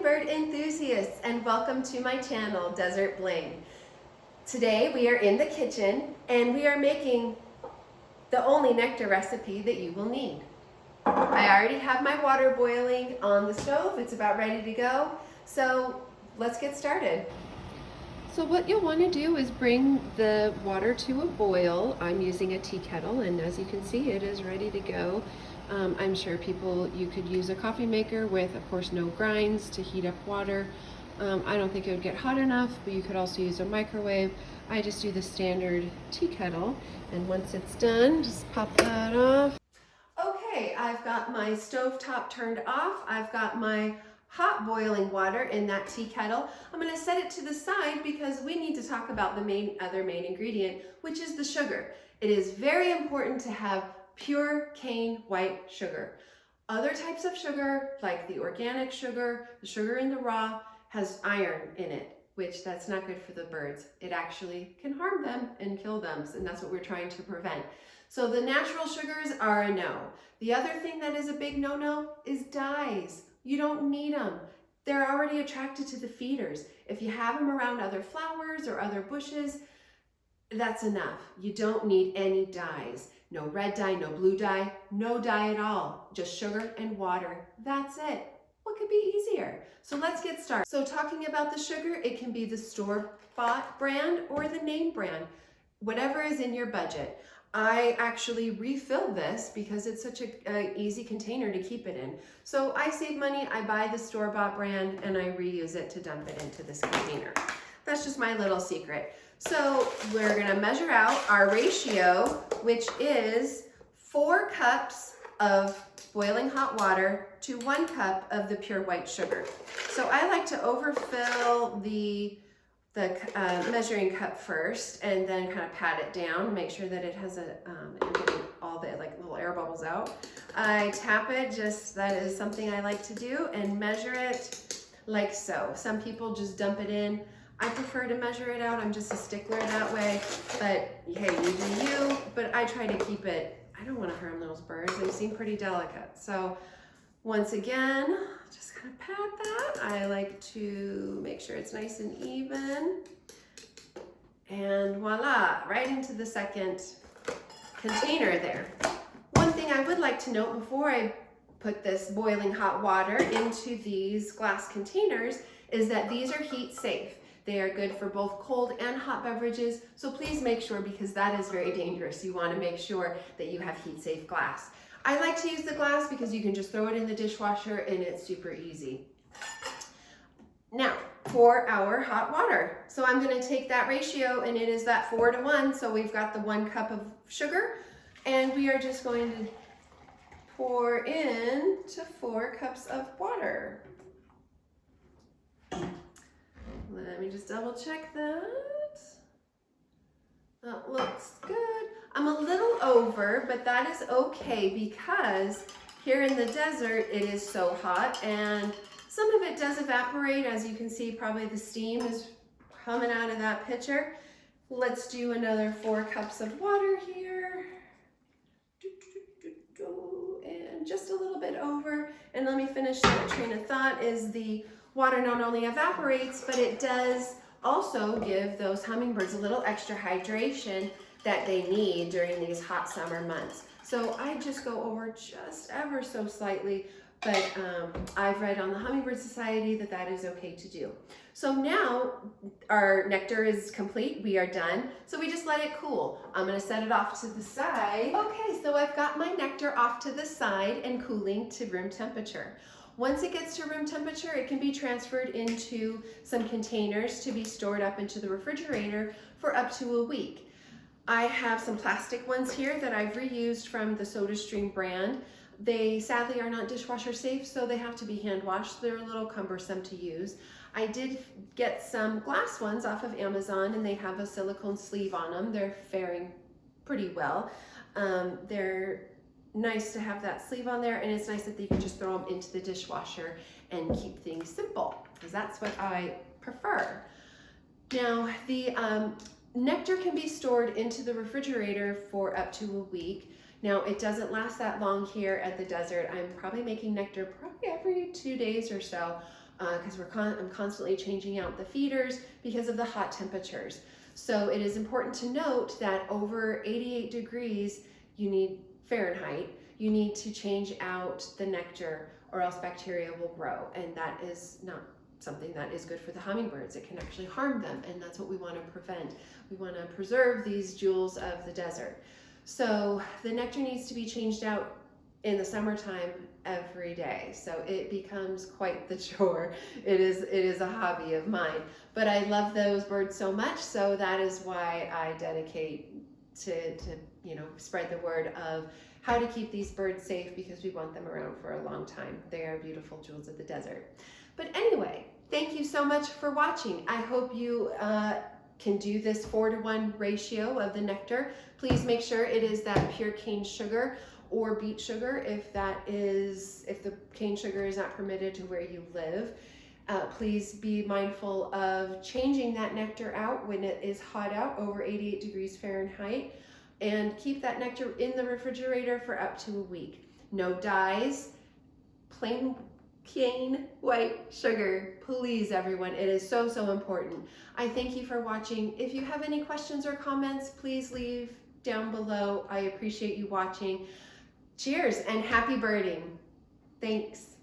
hummingbird enthusiasts, and welcome to my channel, Desert Bling. Today we are in the kitchen and we are making the only nectar recipe that you will need. I already have my water boiling on the stove. It's about ready to go. So let's get started. So what you'll want to do is bring the water to a boil. I'm using a tea kettle, and as you can see, it is ready to go. I'm sure you could use a coffee maker with, of course, no grinds to heat up water. I don't think it would get hot enough, but you could also use a microwave. I just do the standard tea kettle, and once it's done, just pop that off. Okay, I've got my stovetop turned off. I've got my hot boiling water in that tea kettle. I'm going to set it to the side because we need to talk about the other main ingredient, which is the sugar. It is very important to have pure cane white sugar. Other types of sugar, like the organic sugar, the sugar in the raw, has iron in it, which that's not good for the birds. It actually can harm them and kill them, and that's what we're trying to prevent. So the natural sugars are a no. The other thing that is a big no-no is dyes. You don't need them. They're already attracted to the feeders. If you have them around other flowers or other bushes, that's enough. You don't need any dyes. No red dye, no blue dye, no dye at all. Just sugar and water. That's it. What could be easier? So let's get started. So talking about the sugar, it can be the store-bought brand or the name brand, whatever is in your budget. I actually refilled this because it's such an easy container to keep it in. So I save money, I buy the store-bought brand, and I reuse it to dump it into this container. That's just my little secret. So we're gonna measure out our ratio, which is 4 cups of boiling hot water to 1 cup of the pure white sugar. So I like to overfill the measuring cup first and then kind of pat it down, make sure that it has getting all the little air bubbles out. I tap it, that is something I like to do, and measure it like so. Some people just dump it in. I prefer to measure it out. I'm just a stickler that way, but hey, you do you. But I try to keep it, I don't want to harm those birds. They seem pretty delicate. So once again, just kind of pat that. I like to make sure it's nice and even. And voila, right into the second container there. One thing I would like to note before I put this boiling hot water into these glass containers is that these are heat safe. They are good for both cold and hot beverages, so please make sure, because that is very dangerous. You want to make sure that you have heat safe glass. I like to use the glass because you can just throw it in the dishwasher and it's super easy. Now, for our hot water. So I'm going to take that ratio, and it is that 4 to 1. So we've got the 1 cup of sugar, and we are just going to pour in to 4 cups of water. Let me just double check that. That looks good. I'm a little over, but that is okay because here in the desert, it is so hot, and some of it does evaporate. As you can see, probably the steam is coming out of that pitcher. Let's do another 4 cups of water here. And just a little bit over. And let me finish that train of thought. Is the water not only evaporates, but it does also give those hummingbirds a little extra hydration that they need during these hot summer months. So I just go over just ever so slightly, but I've read on the Hummingbird Society that that is okay to do. So now our nectar is complete, we are done. So we just let it cool. I'm gonna set it off to the side. Okay, so I've got my nectar off to the side and cooling to room temperature. Once it gets to room temperature, it can be transferred into some containers to be stored up into the refrigerator for up to a week. I have some plastic ones here that I've reused from the SodaStream brand. They sadly are not dishwasher safe, so they have to be hand washed. They're a little cumbersome to use. I did get some glass ones off of Amazon, and they have a silicone sleeve on them. They're faring pretty well. They're nice to have that sleeve on there, and it's nice that you can just throw them into the dishwasher and keep things simple, because that's what I prefer. Now, the nectar can be stored into the refrigerator for up to a week. Now, it doesn't last that long here at the desert. I'm probably making nectar every 2 days or so. because I'm constantly changing out the feeders because of the hot temperatures. So it is important to note that over 88 degrees Fahrenheit, you need to change out the nectar or else bacteria will grow, and that is not something that is good for the hummingbirds. It can actually harm them, and that's what we want to prevent. We want to preserve these jewels of the desert. So the nectar needs to be changed out in the summertime every day. So it becomes quite the chore. It is a hobby of mine, but I love those birds so much. So that is why I dedicate to spread the word of how to keep these birds safe, because we want them around for a long time. They are beautiful jewels of the desert. But anyway, thank you so much for watching. I hope you can do this 4-to-1 ratio of the nectar. Please make sure it is that pure cane sugar or beet sugar if the cane sugar is not permitted to where you live. Please be mindful of changing that nectar out when it is hot out, over 88 degrees Fahrenheit, and keep that nectar in the refrigerator for up to a week. No dyes, plain cane white sugar, please everyone. It is so, so important. I thank you for watching. If you have any questions or comments, please leave down below. I appreciate you watching. Cheers and happy birding. Thanks.